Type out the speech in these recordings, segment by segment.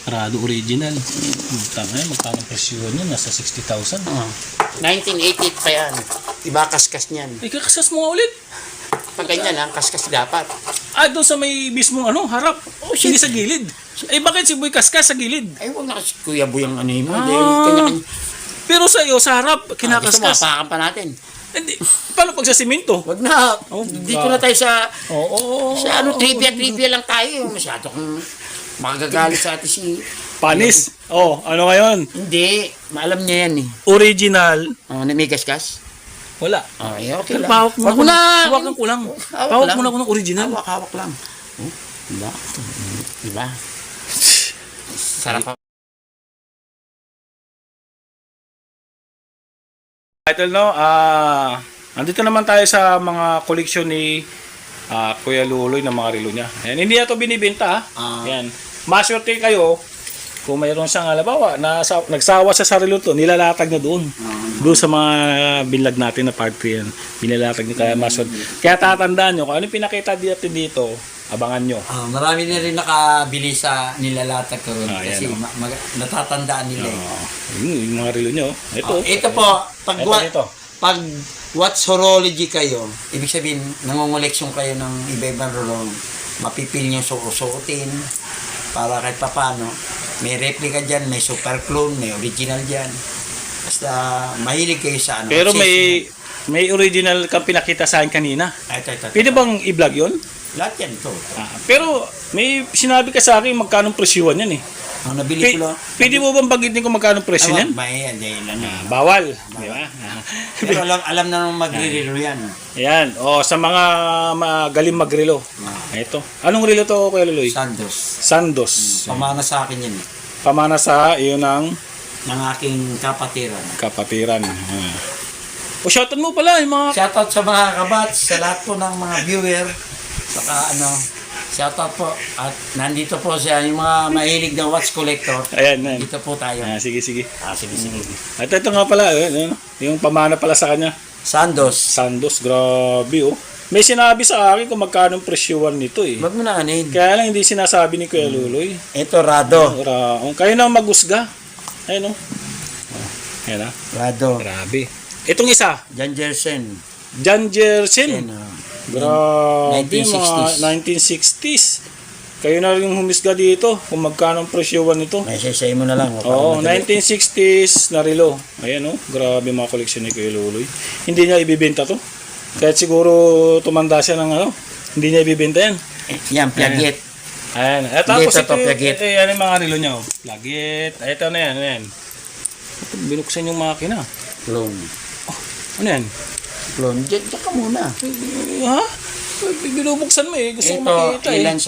Rado original. Tama yan, magkano presyo niya? Nasa 60,000. 1988 pa yan. Iba kaskas niyan. Ay, kakasas mo nga ulit. Pag ganyan lang, kaskas dapat. Ah, doon sa may mismong harap. Hindi sa gilid. Eh, bakit si Boy kaskas sa gilid? Ay, huwag na kasi Kuya Boy ang ano mo. Ah. Dahil kanya-kanya. Pero sa iyo, sa harap, Gusto mo, kinakaskas. apakan pa natin. Hindi. Paano pag sa simento? Wag na. Dito na tayo sa... Oo. Sa trivia lang tayo. Masyado kang magagalit sa atin si... Panis. Oh, ano ngayon? Hindi. Maalam niya yan eh. Original. Na may kaskas? Wala. Ay, okay lang. Pahawak mo Wag mo na. Hawakan ko lang. Hawak Pahawak lang. mo na ako ng original. Hawak lang. Diba? Diba? Sarap pa. Title no, andito naman tayo sa mga koleksyon ni Kuya Luloy ng mga relo niya. Ayan, hindi na ito binibenta Ayan. Maswerte kayo kung mayroon siyang halimbawa na nagsawa sa sarilo to, nilalatag na doon. Doon sa mga binlag natin na part 3 yan. Binilatag niya kaya maswerte. Kaya tatandaan nyo kung ano pinakita dito, abangan nyo. Marami na rin nakabili sa nilalatag ko rin kasi yan, natatandaan nila. Yung mga relo nyo. Ito. Ito po, Ito. pag watch horology kayo, ibig sabihin, nangungoleksyon kayo ng iba-ibang relo, mapipil nyo suotin para kahit papano. May replica dyan, may super clone, may original dyan. Basta mahilig kayo sa ano. Pero may original kang pinakita sa akin kanina. Ito. Pwede bang i-vlog yun? Lahat yan ito. Pero may sinabi ka sa akin magkano presyuhan yan eh. Ang nabili ko lang. Pwede mo bang bagitin kung magkano presyo niyan? May yan. Bawal, di ba? Pero alam na nung magre-relo yan. Ayan, sa mga magaling magrelo. Ito. Anong relo to, Kuya Luloy? Sandos. Pamana sa akin yan. Pamana sa iyon ng Ng aking kapatiran. kapatiran. O shoutout mo pala yung mga... Shoutout sa mga kabats, sa lahat po ng mga viewer. Saka shoutout po. At nandito po siya, yung mga mahilig na watch collector. Ayan. Dito po tayo. Sige. Sige. At ito nga pala, yung pamana pala sa kanya. Sandos. Sandos, grabe May sinabi sa akin kung magkano ang presyuhan nito eh. Wag mo na anin. Kaya lang hindi sinasabi ni Kuya Luloy. Ito, Rado. Kayo na magusga. Ayun Ayan Rado. Grabe. Itong isa, Jan Jersen. Jan Jersen. Yan, Grabe, 1960s. mga 1960s. Kayo na rin humisga dito kung magkano ang presyuhan nito. May say mo na lang. Oo, 1960s na relo. Ayan grabe mga koleksyon ni Kuya Luloy. Hindi niya ibibenta to. Kahit siguro tumanda siya ng hindi niya ibibenta yan. Yan, Piaget. Ayan. Tapos Dito to, Piaget. yan yung mga relo niya. Piaget. Ito na yan. Binuksan yung makina. Clone. Ano yan? Clone. Diyan ka muna. Ha? Binubuksan mo eh. Gusto ko makita Ito, Elans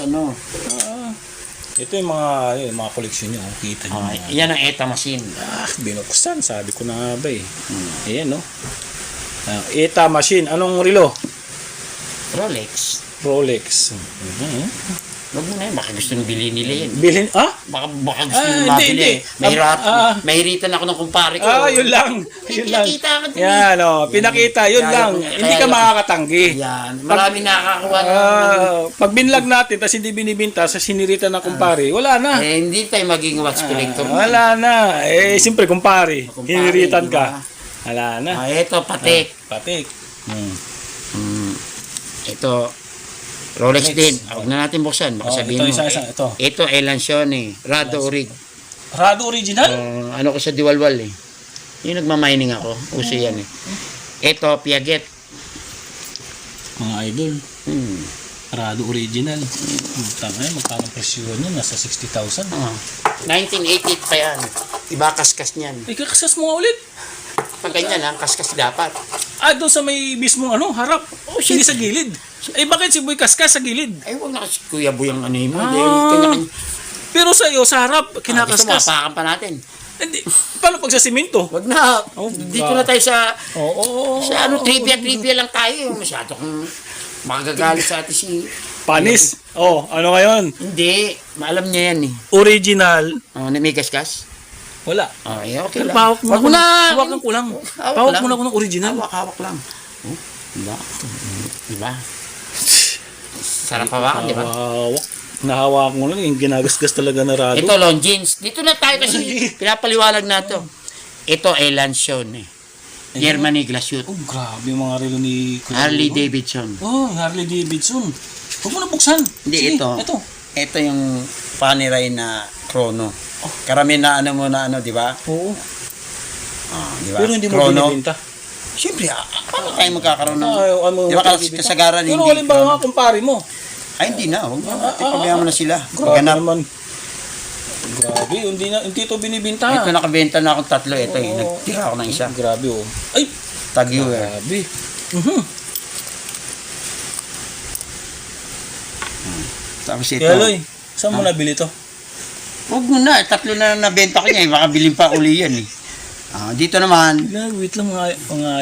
Ito yung mga koleksyon niya. Kita niyo. Yan ang ETA machine. Binuksan. Sabi ko na nga ba eh. Ayan ETA machine. Anong relo? Rolex. Rolex. Wag mo na yan. Baka gusto nang bilhin nila yan. Bilhin? Baka gusto nang mabili. Mahiritan ako ng kumpare ko. Yun lang. Pinakita ka din. Yan pinakita. Yun lang. Hindi ka makakatanggi. Yan. Maraming nakakakuha Pag binlag natin, tapos hindi binibinta sa siniritan ng kumpare, wala na. hindi tayo maging watch collector. Wala na. Siyempre, kumpare. Hiniritan ka. Wala na. Ito, patik. Patik. Ito, Rolex din. Huwag na natin buksan. Baka sabihin mo. Ito. Ito, Elancione. Rado Orig. Rado original? Ano ko sa Diwalwal eh. Yung nagmamining ako. Uso yan eh. Ito, Piaget. Mga idol. Rado original. Tama yan. Magkano presyo niya? Nasa 60,000. 1988 pa yan. Iba kaskas niyan. Ay, kakasas mo nga ulit. Pag ganyan lang, kaskas dapat. Doon sa may mismong harap. Hindi sa gilid. Bakit si Boy kaskas sa gilid? Ay, huwag na kasi Kuya Boy ang ano mo. Dahil kanya-kanya. Pero sa iyo, sa harap, Gusto mo, kinakaskas. apakan pa natin. Hindi. Paano pag sa simento? Wag na. Dito na tayo sa... Sa trivia lang tayo. Masyado kang magagalit sa atin si... Panis. Ano ngayon? Hindi. Maalam niya yan eh. Original. May kaskas? Wala. Ay, okay lang. Pahawak mo Wag mo na. Hawakan ko lang. Pahawak mo na ako ng original. Hawak lang. Diba? Diba? Sarap hawakan, diba? Hawak. Nahawa ko lang, yung ginagasgas talaga na rado. Ito, Longines. Dito na tayo kasi pinapaliwalag na to. Ito, Elanson eh. Germany Glaciute. Oh, grabe yung mga relo ni Kuya Harley Luloy. Davidson. Oh, Harley Davidson. Huwag mo na buksan. Hindi, Sige, ito. Ito. Ito yung Panerai na chrono. Karami na ano mo na ano, di ba? Oo. Di ba? Pero hindi mo Chrono. binibenta. Siyempre, paano tayo magkakaroon ng... Ano, Di ba binibenta? kasagaran Pero hindi? halimbawa, kumpare mo. Ay, hindi na. Huwag na. Ipabayaan mo na sila. Grabe Ganap. naman. Grabe, hindi ito binibenta. Ito nakabenta na akong tatlo. Ito eh. Nagtira ako ng isa. Grabe, oh. Ay, Tagyo eh. grabe. Tapos ito. Kaya, Loy, saan mo nabili to? Huwag mo na. Tatlo na nabenta ko niya. Baka bilhin pa uli yan eh. Dito naman, Wait lang mga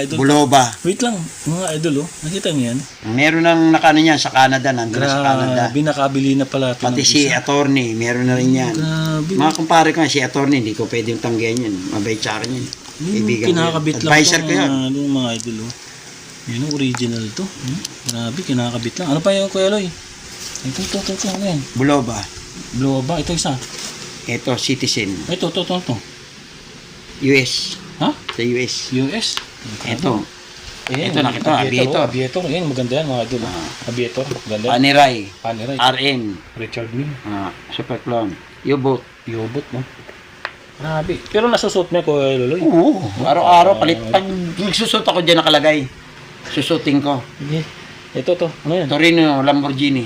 idol. Buloba. Wait lang, mga idol, oh. Nakita niyo yan? Meron ng nakano niyan sa Canada. Nandun na sa Canada. Grabe, nakabili na pala ito. Pati si attorney, meron na rin yan. Grabe. Mga kumpare ko, si attorney, hindi ko pwedeng tanggihan yan. Mabait sa akin yan. Kaibigan ko yan. Kinakabit lang Advisor to, ko yan. mga idol, oh. Yan ang original to. Grabe, kinakabit lang. Ano pa yung Kuya Loy? Ito. Ano yan? Buloba. Blue ba? Ito isa. Ito, Citizen. Ito. US. Ha? Sa US. US. Ito. Ayan, Ito, nakita, Aviator. Aviator. Ayan, maganda yan mga idol. Aviator, maganda. Panerai. Panerai. RN. Richard Mille. Super Clone. U-boat. Yobot, no? Grabe. Pero nasusuot niya Kuya Loy. Oo. Araw-araw palit. Pag nagsusot ako dyan nakalagay. Susuting ko. Sige. Ito. Ano yan? Torino, Lamborghini.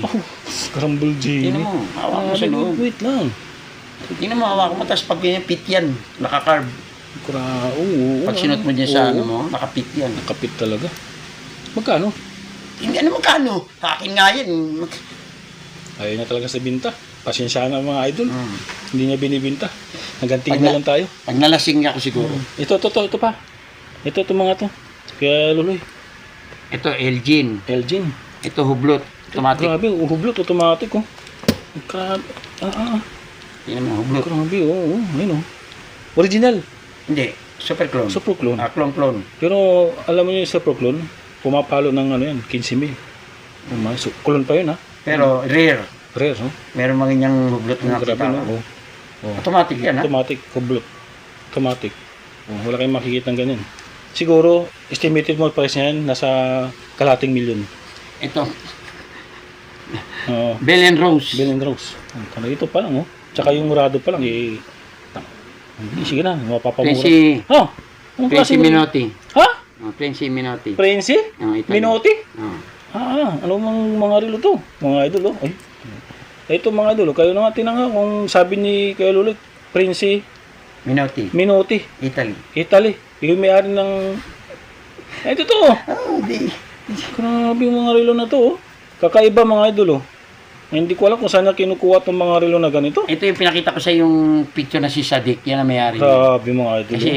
Karambol Genie. Tingnan mo. Hawak mo sa loob. Wait lang. Tingnan mo, hawak mo. Tapos pag ganyan, pit yan. Nakakarb. Oo. Pag sinot mo dyan sa ano mo, nakapit yan. Nakapit talaga. Magkano? Hindi, ano magkano? Akin nga yan. Ayaw niya talaga sa binta. Pasensya na mga idol. Hindi niya binibinta. Nagantiin Pag na na- lang tayo. Pag nalasing ako siguro. Ito pa. Ito mga to. Kaya Luloy. Ito, Elgin. Elgin. Ito, Hublot. Automatic. Grabe, hublot automatic, oh. Grabe. Tingnan mo, Hublot. Grabe, oo. Ayun, oh. Original. Hindi, Super Clone. Super clone. Clone. Pero, alam mo yung Super clone, pumapalo ng ano yan, 15,000. So, clone pa yun, ha? Pero rare. Rare, no? Meron mga ganyang Hublot na Grabe, nakita no? ko. Oh. Automatic yan, ha? Automatic, hublot. Automatic. Oh, wala kayong makikita ng ganyan. Siguro, estimated mo price niyan, nasa kalating milyon. Ito, Oo. Bell and Rose. Bell and Rose. Ito pa lang, oh. Tsaka yung Murado pa lang, sige na, mapapamura. Prince Anong klase mo? Minotti. Ha? Prince Minotti. Prince? Italy. Minotti? Oh. Ano mga relo to? Mga idol, oh. Ay. Ito mga idol, kayo na nga tinanga kung sabi ni Kuya Luloy, Prince Minotti. Minotti, Italy. Italy. Yung may-ari ng... Ito to, oh. Di. Grabe yung mga relo na to, oh. Kakaiba mga idol, oh. Hindi ko alam kung saan na kinukuha itong mga relo na ganito. Ito yung pinakita ko sa yung picture na si Sadik. Yan ang may-ari. Grabe mga idol. Kasi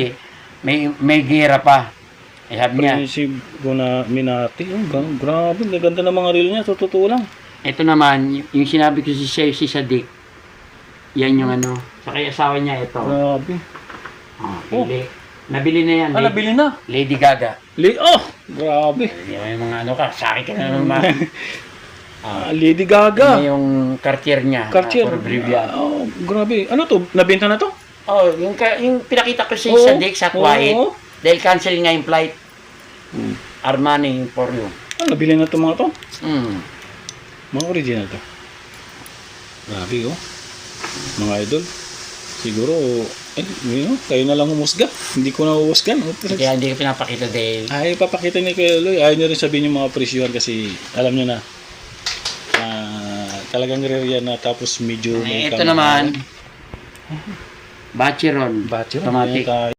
may gira pa. Eh, sabi niya, Prince Minati. Oh, grabe, ang ganda ng mga relo niya. Totoo lang. ito naman, yung sinabi ko si Sadik, yan yung ano, sa kay asawa niya ito. Grabe. Nabili na yan. Nabili na. Lady Gaga. Grabe. Yung mga ano ka, sa akin ka na naman. Lady Gaga. Ano yung Cartier niya. Cartier. For Brilliant. Grabe. Ano to? Nabenta na to? Oh, yung pinakita ko si Oo. Sadik sa Kuwait. Oo. Dahil cancel nga yung flight. Armani for you. Nabili na to mga to? Mga original to. Grabe, oh. Mga idol. Siguro, kayo na lang humusga. Hindi ko na humusgan. Kaya hindi ko pinapakita dahil Ay, papakita ni Kuya Loy. Ayaw nyo rin sabihin yung mga presyuhan kasi alam nyo na. Talagang rare yan na tapos medyo... ito naman, Bachiron. Battery. Automatic.